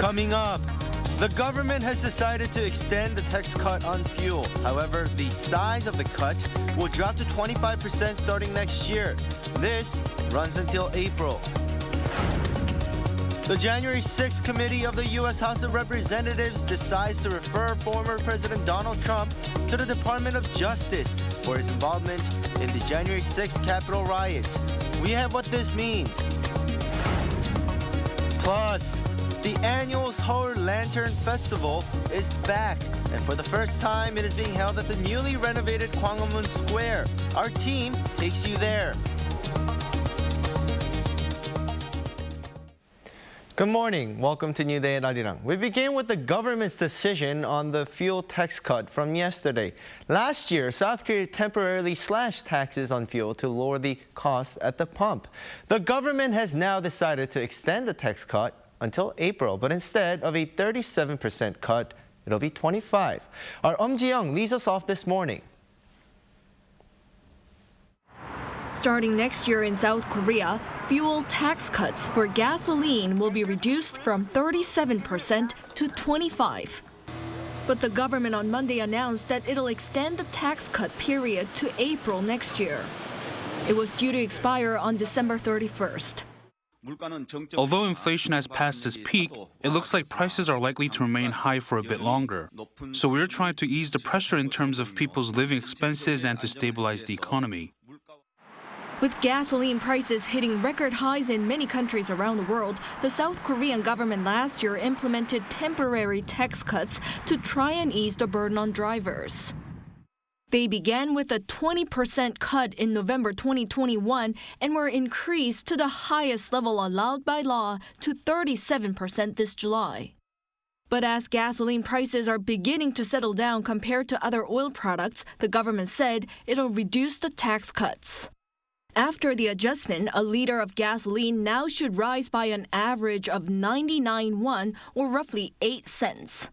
Coming up, the government has decided to extend the tax cut on fuel. However, the size of the cut will drop to 25% starting next year. This runs until April. The January 6th committee of the U.S. House of Representatives decides to refer former President Donald Trump to the Department of Justice for his involvement in the January 6th Capitol riots. We have what this means. Plus, the annual Seoul Lantern Festival is back, and for the first time, it is being held at the newly renovated Gwanghwamun Square. Our team takes you there. Good morning. Welcome to New Day at Arirang. We begin with the government's decision on the fuel tax cut from yesterday. Last year, South Korea temporarily slashed taxes on fuel to lower the costs at the pump. The government has now decided to extend the tax cut until April, but instead of a 37% cut, it'll be 25%. Our Ji-young leads us off this morning. Starting next year in South Korea, fuel tax cuts for gasoline will be reduced from 37% to 25%. But the government on Monday announced that it'll extend the tax cut period to April next year. It was due to expire on December 31st. Although inflation has passed its peak, it looks like prices are likely to remain high for a bit longer. So we're trying to ease the pressure in terms of people's living expenses and to stabilize the economy. With gasoline prices hitting record highs in many countries around the world, the South Korean government last year implemented temporary tax cuts to try and ease the burden on drivers. They began with a 20% cut in November 2021 and were increased to the highest level allowed by law to 37% this July. But as gasoline prices are beginning to settle down compared to other oil products, the government said it'll reduce the tax cuts. After the adjustment, a liter of gasoline now should rise by an average of 99 won, or roughly 8 cents.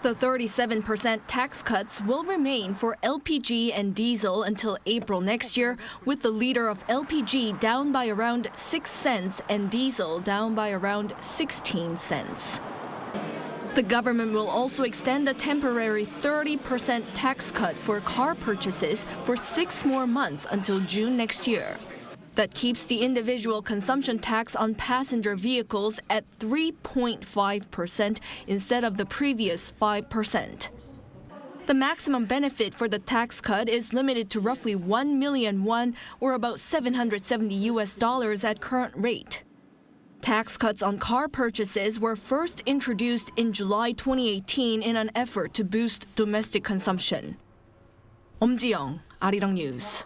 The 37% tax cuts will remain for LPG and diesel until April next year, with the liter of LPG down by around 6 cents and diesel down by around 16 cents. The government will also extend the temporary 30% tax cut for car purchases for 6 more months until June next year. That keeps the individual consumption tax on passenger vehicles at 3.5% instead of the previous 5%. The maximum benefit for the tax cut is limited to roughly 1 million won, or about $770 at current rate. Tax cuts on car purchases were first introduced in July 2018 in an effort to boost domestic consumption. Ji-young, Arirang News.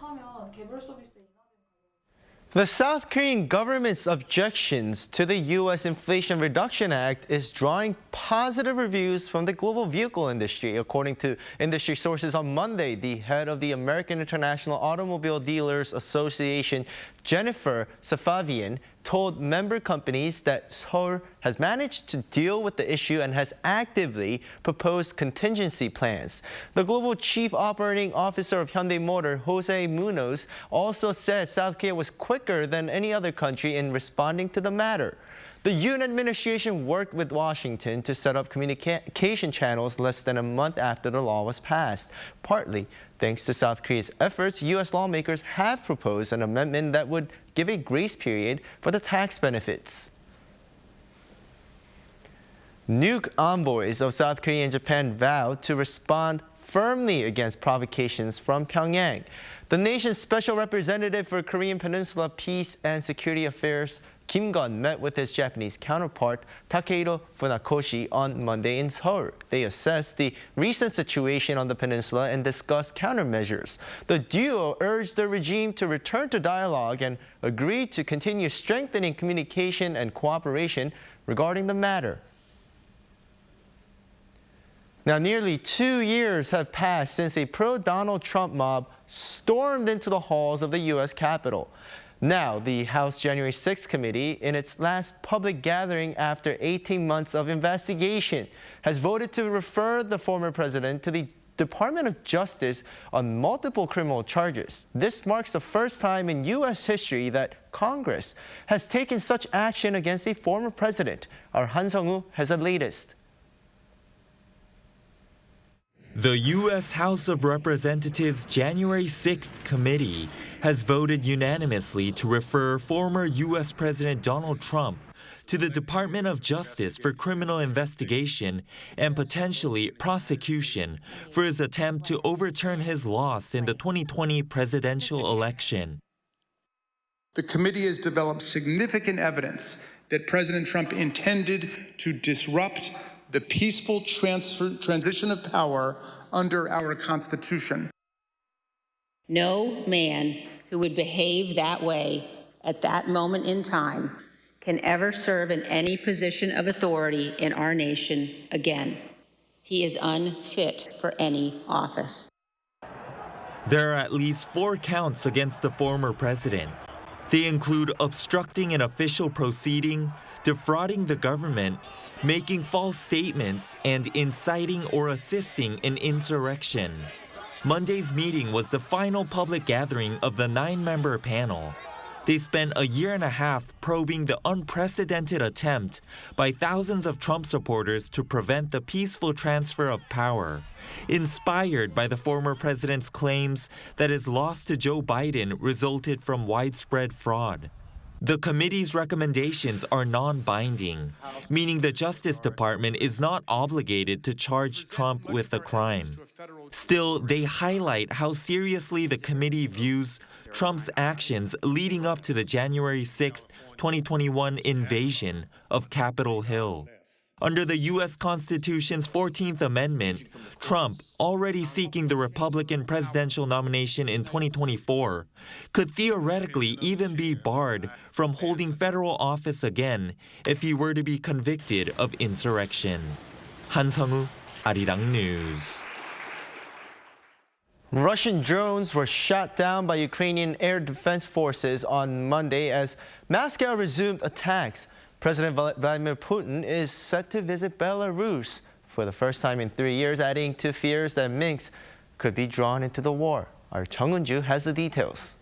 The South Korean government's objections to the U.S. Inflation Reduction Act is drawing positive reviews from the global vehicle industry. According to industry sources on Monday, the head of the American International Automobile Dealers Association, Jennifer Safavian, told member companies that Seoul has managed to deal with the issue and has actively proposed contingency plans. The global chief operating officer of Hyundai Motor, Jose Munoz, also said South Korea was quicker than any other country in responding to the matter. The Yoon administration worked with Washington to set up communication channels less than a month after the law was passed. Partly thanks to South Korea's efforts, U.S. lawmakers have proposed an amendment that would give a grace period for the tax benefits. Nuke envoys of South Korea and Japan vowed to respond firmly against provocations from Pyongyang. The nation's special representative for Korean Peninsula Peace and Security Affairs, Kim Gun, met with his Japanese counterpart, Takehiro Funakoshi, on Monday in Seoul. They assessed the recent situation on the peninsula and discussed countermeasures. The duo urged the regime to return to dialogue and agreed to continue strengthening communication and cooperation regarding the matter. Now, nearly 2 years have passed since a pro-Donald Trump mob stormed into the halls of the U.S. Capitol. Now, the House January 6th committee, in its last public gathering after 18 months of investigation, has voted to refer the former president to the Department of Justice on multiple criminal charges. This marks the first time in U.S. history that Congress has taken such action against a former president. Our Han Sung-woo has the latest. The U.S. House of Representatives January 6th committee has voted unanimously to refer former U.S. President Donald Trump to the Department of Justice for criminal investigation and potentially prosecution for his attempt to overturn his loss in the 2020 presidential election. The committee has developed significant evidence that President Trump intended to disrupt the peaceful transition of power under our Constitution. No man who would behave that way at that moment in time can ever serve in any position of authority in our nation again. He is unfit for any office. There are at least 4 counts against the former president. They include obstructing an official proceeding, defrauding the government, making false statements, and inciting or assisting an insurrection. Monday's meeting was the final public gathering of the 9-member panel. They spent a year and a half probing the unprecedented attempt by thousands of Trump supporters to prevent the peaceful transfer of power, inspired by the former president's claims that his loss to Joe Biden resulted from widespread fraud. The committee's recommendations are non-binding, meaning the Justice Department is not obligated to charge Trump with a crime. Still, they highlight how seriously the committee views Trump's actions leading up to the January 6, 2021 invasion of Capitol Hill. Under the U.S. Constitution's 14th Amendment, Trump, already seeking the Republican presidential nomination in 2024, could theoretically even be barred from holding federal office again if he were to be convicted of insurrection. Han Sung-woo, Arirang News. Russian drones were shot down by Ukrainian air defense forces on Monday as Moscow resumed attacks. President Vladimir Putin is set to visit Belarus for the first time in 3 years, adding to fears that Minsk could be drawn into the war. Our Chung Eun-ju has the details.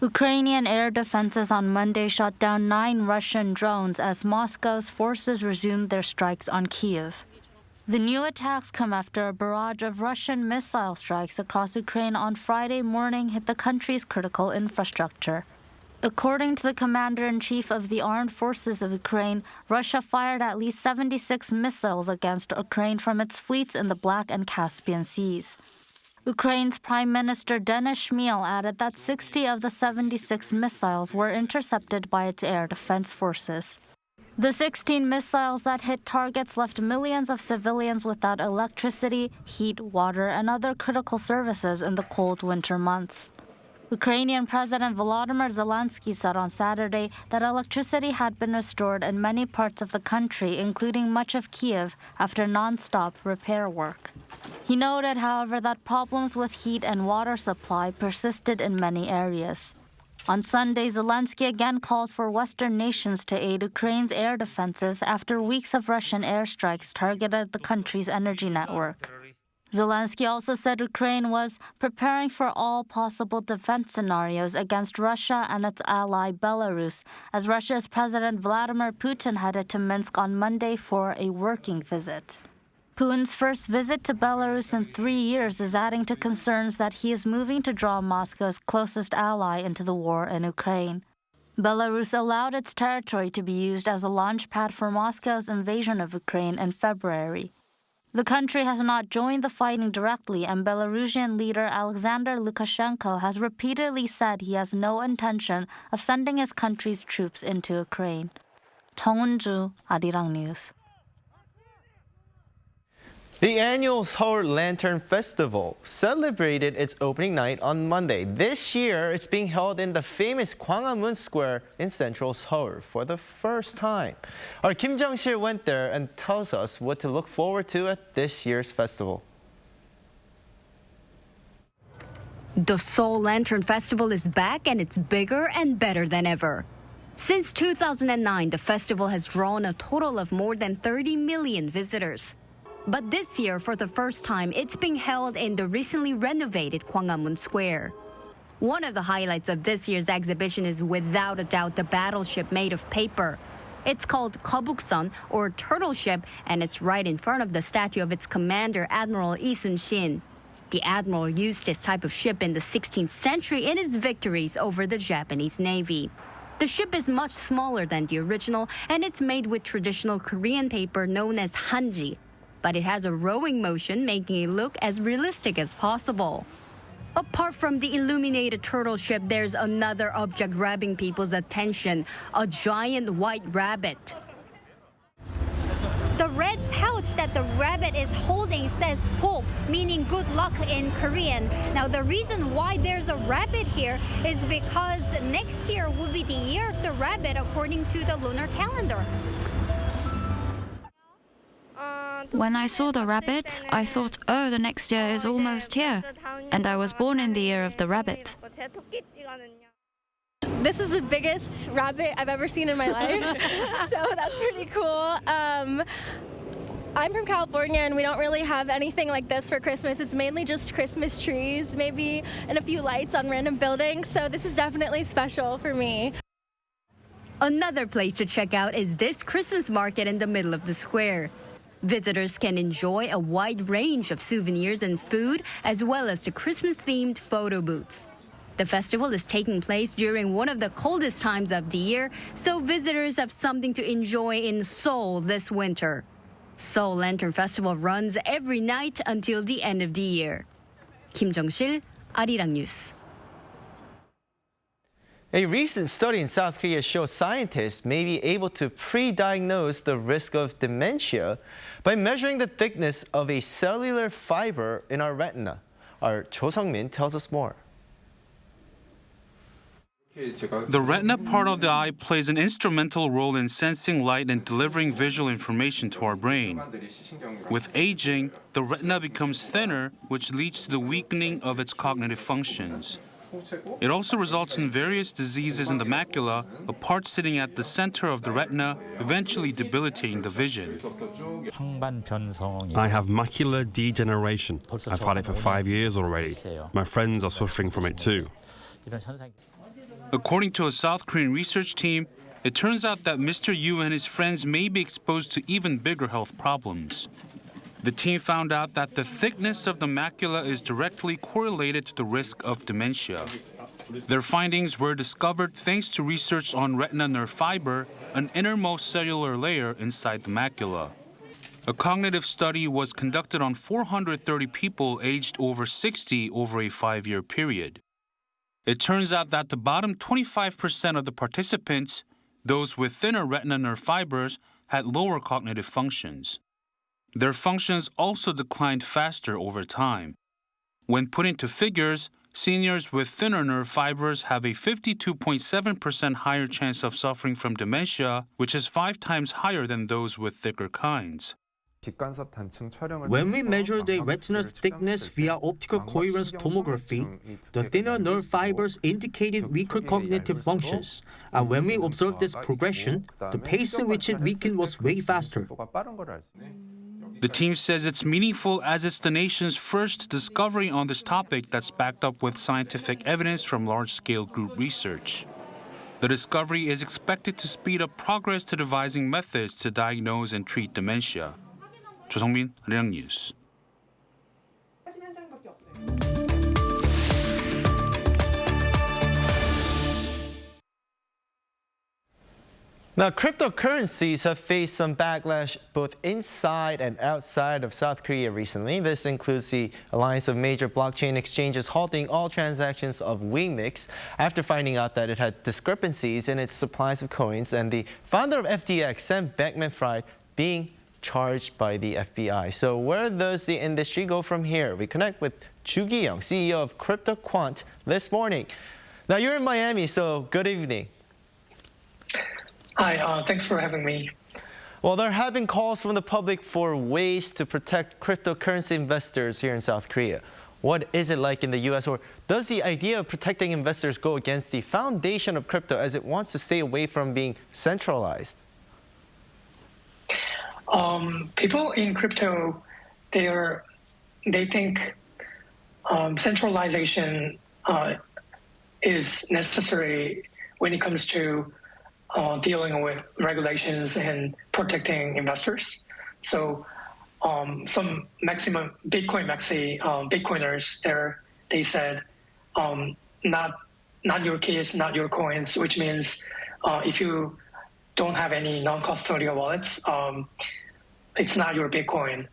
Ukrainian air defenses on Monday shot down 9 Russian drones as Moscow's forces resumed their strikes on Kyiv. The new attacks come after a barrage of Russian missile strikes across Ukraine on Friday morning hit the country's critical infrastructure. According to the commander-in-chief of the armed forces of Ukraine, Russia fired at least 76 missiles against Ukraine from its fleets in the Black and Caspian Seas. Ukraine's Prime Minister Denis Shmyhal added that 60 of the 76 missiles were intercepted by its air defense forces. The 16 missiles that hit targets left millions of civilians without electricity, heat, water, and other critical services in the cold winter months. Ukrainian President Volodymyr Zelensky said on Saturday that electricity had been restored in many parts of the country, including much of Kyiv, after non-stop repair work. He noted, however, that problems with heat and water supply persisted in many areas. On Sunday, Zelensky again called for Western nations to aid Ukraine's air defenses after weeks of Russian airstrikes targeted the country's energy network. Zelensky also said Ukraine was preparing for all possible defense scenarios against Russia and its ally Belarus, as Russia's President Vladimir Putin headed to Minsk on Monday for a working visit. Putin's first visit to Belarus in 3 years is adding to concerns that he is moving to draw Moscow's closest ally into the war in Ukraine. Belarus allowed its territory to be used as a launchpad for Moscow's invasion of Ukraine in February. The country has not joined the fighting directly, and Belarusian leader Alexander Lukashenko has repeatedly said he has no intention of sending his country's troops into Ukraine. Chung Eun-ju, Arirang News. The annual Seoul Lantern Festival celebrated its opening night on Monday. This year, it's being held in the famous Gwanghwamun Square in central Seoul for the first time. Our Kim Jung-sil went there and tells us what to look forward to at this year's festival. The Seoul Lantern Festival is back and it's bigger and better than ever. Since 2009, the festival has drawn a total of more than 30 million visitors. But this year, for the first time, it's being held in the recently renovated Gwanghwamun Square. One of the highlights of this year's exhibition is without a doubt the battleship made of paper. It's called Gobuksun, or Turtle Ship, and it's right in front of the statue of its commander, Admiral Lee Sun-shin. The admiral used this type of ship in the 16th century in his victories over the Japanese Navy. The ship is much smaller than the original, and it's made with traditional Korean paper known as hanji. But it has a rowing motion, making it look as realistic as possible. Apart from the illuminated turtle ship, there's another object grabbing people's attention, a giant white rabbit. The red pouch that the rabbit is holding says "Hok," meaning good luck in Korean. Now, the reason why there's a rabbit here is because next year will be the year of the rabbit according to the lunar calendar. When I saw the rabbit, I thought, oh, the next year is almost here. And I was born in the year of the rabbit. This is the biggest rabbit I've ever seen in my life, so that's pretty cool. I'm from California, and we don't really have anything like this for Christmas. It's mainly just Christmas trees, maybe, and a few lights on random buildings, so this is definitely special for me. Another place to check out is this Christmas market in the middle of the square. Visitors can enjoy a wide range of souvenirs and food, as well as the Christmas-themed photo booths. The festival is taking place during one of the coldest times of the year, so visitors have something to enjoy in Seoul this winter. Seoul Lantern Festival runs every night until the end of the year. Kim Jong-sil, Arirang News. A recent study in South Korea shows scientists may be able to pre-diagnose the risk of dementia by measuring the thickness of a cellular fiber in our retina. Our Cho Sung-min tells us more. The retina part of the eye plays an instrumental role in sensing light and delivering visual information to our brain. With aging, the retina becomes thinner, which leads to the weakening of its cognitive functions. It also results in various diseases in the macula, a part sitting at the center of the retina, eventually debilitating the vision. I have macular degeneration. I've had it for 5 years already. My friends are suffering from it too. According to a South Korean research team, it turns out that Mr. Yu and his friends may be exposed to even bigger health problems. The team found out that the thickness of the macula is directly correlated to the risk of dementia. Their findings were discovered thanks to research on retina nerve fiber, an innermost cellular layer inside the macula. A cognitive study was conducted on 430 people aged over 60 over a 5-year period. It turns out that the bottom 25% of the participants, those with thinner retina nerve fibers, had lower cognitive functions. Their functions also declined faster over time. When put into figures, seniors with thinner nerve fibers have a 52.7% higher chance of suffering from dementia, which is 5 times higher than those with thicker kinds. When we measure the retinal thickness via optical coherence tomography, the thinner nerve fibers indicated weaker cognitive functions, and when we observed this progression, the pace in which it weakened was way faster. The team says it's meaningful as it's the nation's first discovery on this topic that's backed up with scientific evidence from large-scale group research. The discovery is expected to speed up progress to devising methods to diagnose and treat dementia. Cho Sung-min, Arirang News. Now, cryptocurrencies have faced some backlash both inside and outside of South Korea recently. This includes the alliance of major blockchain exchanges halting all transactions of Wingmix after finding out that it had discrepancies in its supplies of coins, and the founder of FTX, Sam Bankman-Fried, being charged by the FBI. So where does the industry go from here? We connect with Chu Gi-young, CEO of CryptoQuant, this morning. Now, you're in Miami, so good evening. Hi, thanks for having me. Well, there have been calls from the public for ways to protect cryptocurrency investors here in South Korea. What is it like in the U.S., or does the idea of protecting investors go against the foundation of crypto as it wants to stay away from being centralized? People in crypto they think centralization is necessary when it comes to dealing with regulations and protecting investors. So some maximum Bitcoiners there, they said, not your keys, not your coins, which means if you don't have any non-custodial wallets, it's not your Bitcoin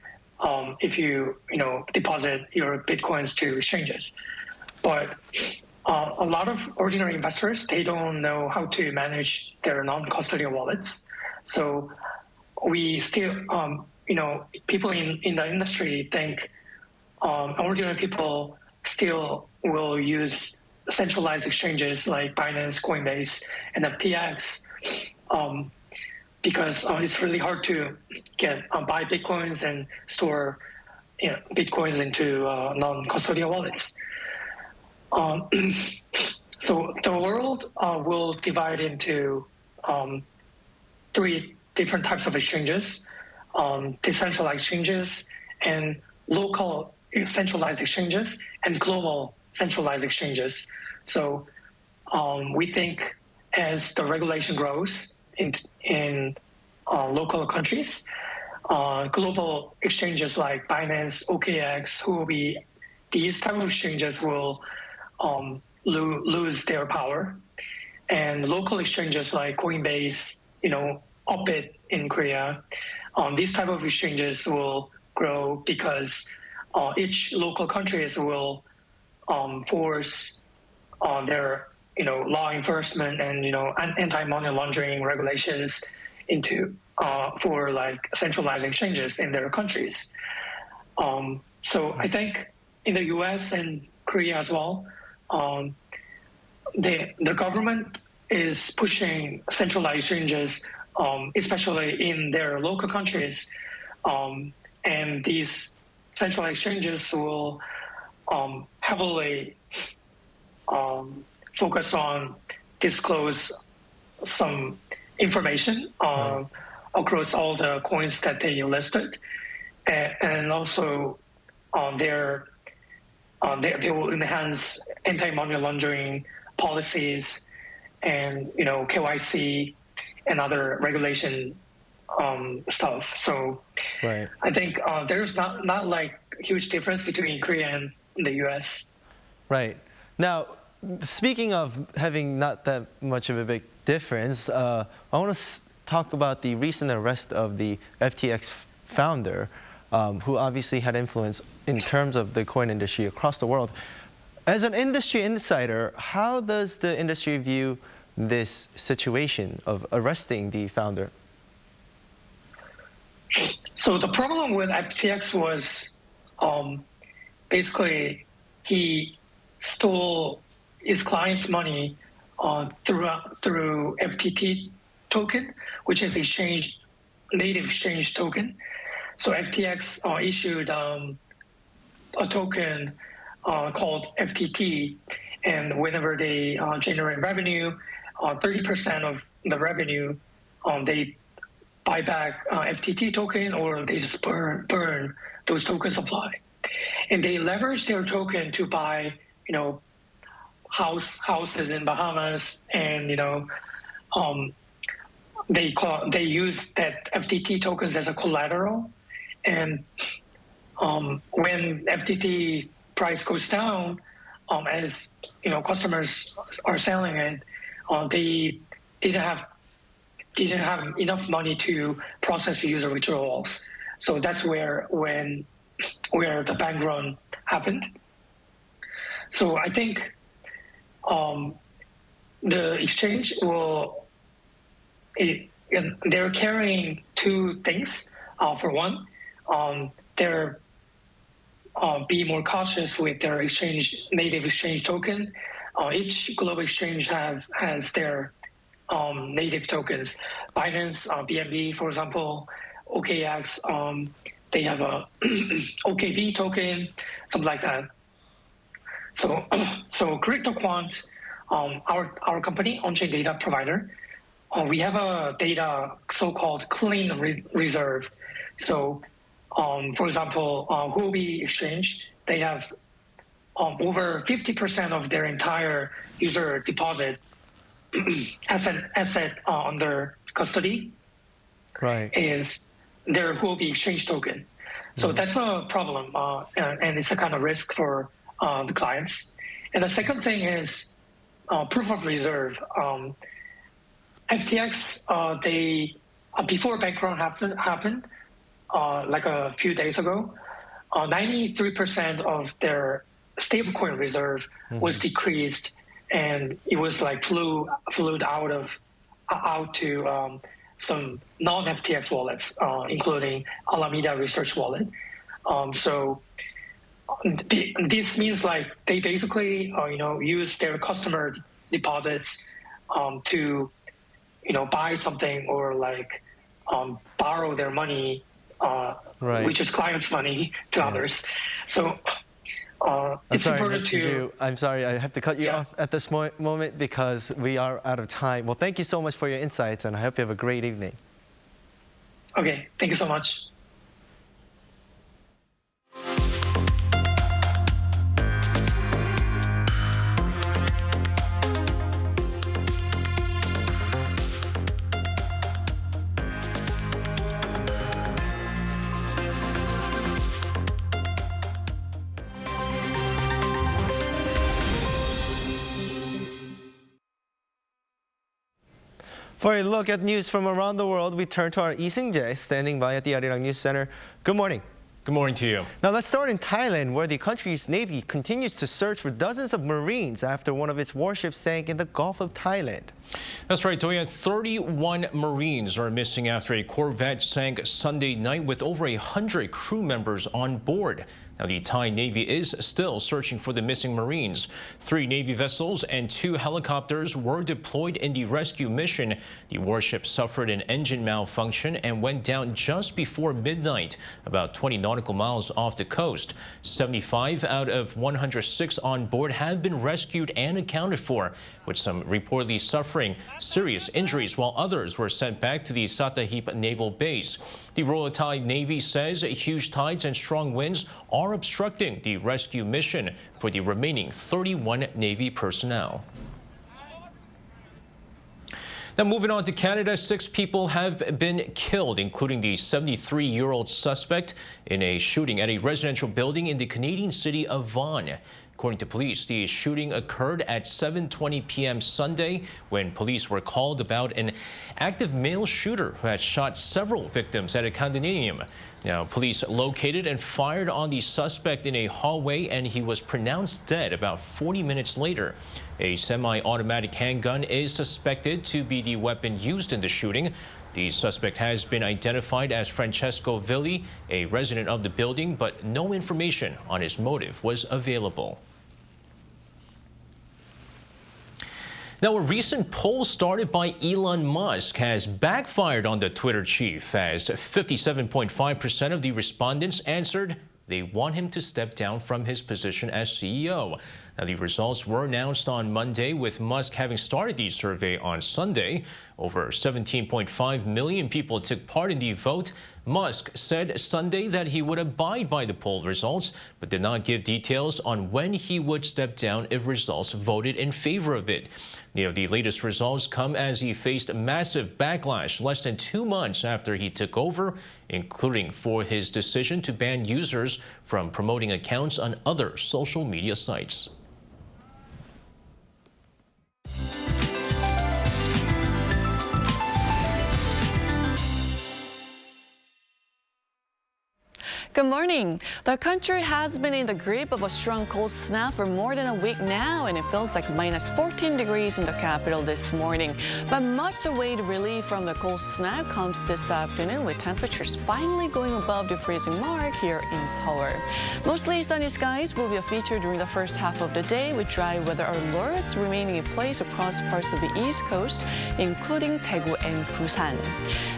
if you deposit your Bitcoins to exchanges. But a lot of ordinary investors, they don't know how to manage their non-custodial wallets. So we still, people in the industry think ordinary people still will use centralized exchanges like Binance, Coinbase, and FTX because it's really hard to buy Bitcoins and store Bitcoins into non-custodial wallets. So the world will divide into 3 different types of exchanges: decentralized exchanges, and local centralized exchanges, and global centralized exchanges. So we think as the regulation grows in local countries, global exchanges like Binance, OKX, Huobi, these type of exchanges will lose their power, and local exchanges like Coinbase, Upbit in Korea, these type of exchanges will grow because each local countries will force their law enforcement and anti-money laundering regulations into for like centralized exchanges in their countries. So I think in the U.S. and Korea as well, the government is pushing centralized exchanges, especially in their local countries, and these centralized exchanges will heavily focus on disclose some information across all the coins that they listed, and also they will enhance anti-money laundering policies and KYC and other regulation stuff. So right. I think there's not like huge difference between Korea and the U.S. Right. Now, speaking of having not that much of a big difference, I want to talk about the recent arrest of the FTX founder, who obviously had influence in terms of the coin industry across the world. As an industry insider, how does the industry view this situation of arresting the founder? So the problem with FTX was basically he stole his client's money through FTT token, which is native exchange token. So FTX issued a token called FTT, and whenever they generate revenue, 30% of the revenue, they buy back FTT token, or they just burn those token supply. And they leverage their token to buy, houses in Bahamas, and they use that FTT tokens as a collateral. And when FTT price goes down, as customers are selling it, they didn't have enough money to process user withdrawals. So that's where the bank run happened. So I think the exchange they're carrying 2 things. For one, they're be more cautious with their native exchange token. Each global exchange has their native tokens. Binance, BNB, for example, OKX, they have a OKB token, something like that. So Cryptoquant, our company, on-chain data provider, we have a data so-called clean reserve. So For example, Huobi Exchange, they have over 50% of their entire user deposit asset under custody is their Huobi Exchange token. So that's a problem, and it's a kind of risk for the clients. And the second thing is proof of reserve. FTX, they before bank run happened, like a few days ago, 93% of their stablecoin reserve was decreased, and it was like flew out to some non-FTX wallets, including Alameda Research Wallet. So this means like they basically use their customer deposits to buy something or like borrow their money, which is clients' money, to others. So it's important to. I'm sorry, I have to cut you off at this moment because we are out of time. Well, thank you so much for your insights, and I hope you have a great evening. Okay, thank you so much. For a look at news from around the world, we turn to our Lee Seung-jae, standing by at the Arirang News Center. Good morning. Good morning to you. Now let's start in Thailand, where the country's Navy continues to search for dozens of Marines after one of its warships sank in the Gulf of Thailand. That's right, Doyen. 31 Marines are missing after a corvette sank Sunday night with over 100 crew members on board. Now, the Thai Navy is still searching for the missing Marines. 3 Navy vessels and 2 helicopters were deployed in the rescue mission. The warship suffered an engine malfunction and went down just before midnight, about 20 nautical miles off the coast. 75 out of 106 on board have been rescued and accounted for, with some reportedly suffering serious injuries, while others were sent back to the Sattahip Naval Base. The Royal Thai Navy says huge tides and strong winds are obstructing the rescue mission for the remaining 31 Navy personnel. Now, moving on to Canada, 6 people have been killed, including the 73-year-old suspect in a shooting at a residential building in the Canadian city of Vaughan. According to police, the shooting occurred at 7:20 p.m. Sunday when police were called about an active male shooter who had shot several victims at a condominium. Now, police located and fired on the suspect in a hallway, and he was pronounced dead about 40 minutes later. A semi-automatic handgun is suspected to be the weapon used in the shooting. The suspect has been identified as Francesco Villi, a resident of the building, but no information on his motive was available. Now, a recent poll started by Elon Musk has backfired on the Twitter chief, as 57.5% of the respondents answered they want him to step down from his position as CEO. Now, the results were announced on Monday, with Musk having started the survey on Sunday. Over 17.5 million people took part in the vote. Musk said Sunday that he would abide by the poll results, but did not give details on when he would step down if results voted in favor of it. The latest results come as he faced massive backlash less than 2 months after he took over, including for his decision to ban users from promoting accounts on other social media sites. Good morning. The country has been in the grip of a strong cold snap for more than a week now, and it feels like minus 14 degrees in the capital this morning. But much awaited relief from the cold snap comes this afternoon, with temperatures finally going above the freezing mark here in Seoul. Mostly sunny skies will be a feature during the first half of the day, with dry weather alerts remaining in place across parts of the East Coast, including Daegu and Busan.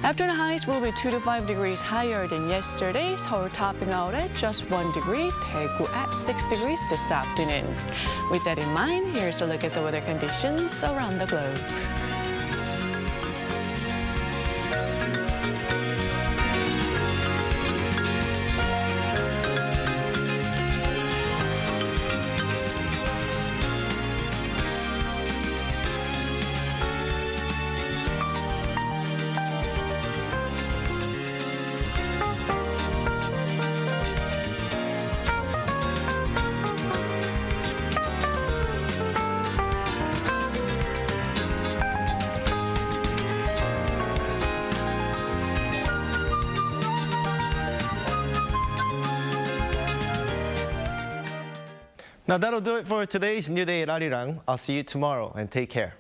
After the highs will be 2 to 5 degrees higher than yesterday, Seoul topping out at just 1 degree, Daegu at 6 degrees this afternoon. With that in mind, here's a look at the weather conditions around the globe. Now that'll do it for today's New Day at Arirang. I'll see you tomorrow and take care.